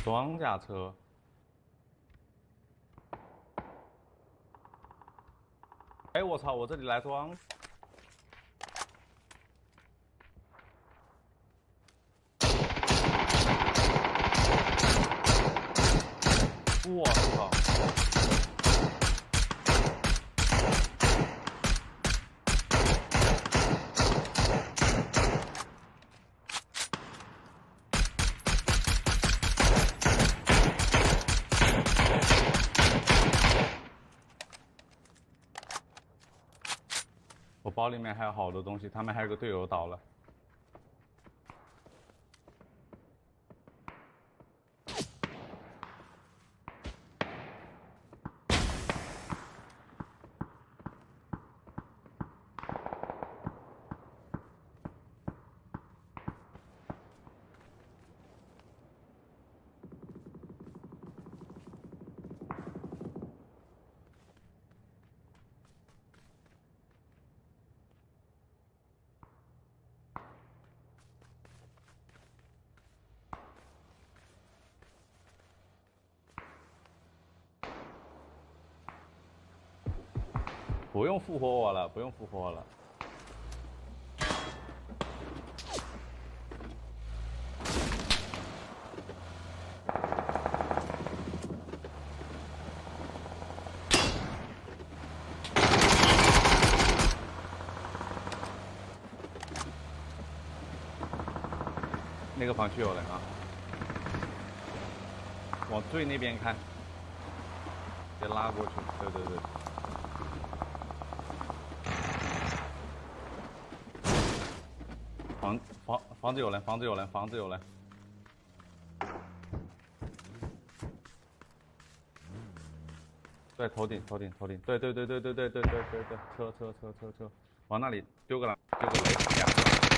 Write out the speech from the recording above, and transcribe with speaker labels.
Speaker 1: 装甲车。哎，我操！我这里来装。我操！我包里面还有好多东西，他们还有个队友倒了。不用复活我了，不用复活我了。那个房区有人啊，往最那边看，别拉过去。对对对。房子有人，房子有人，房子有人。对，头顶，头顶，头顶。对对对对对对对对对对，车，往那里丢个雷，丢个雷。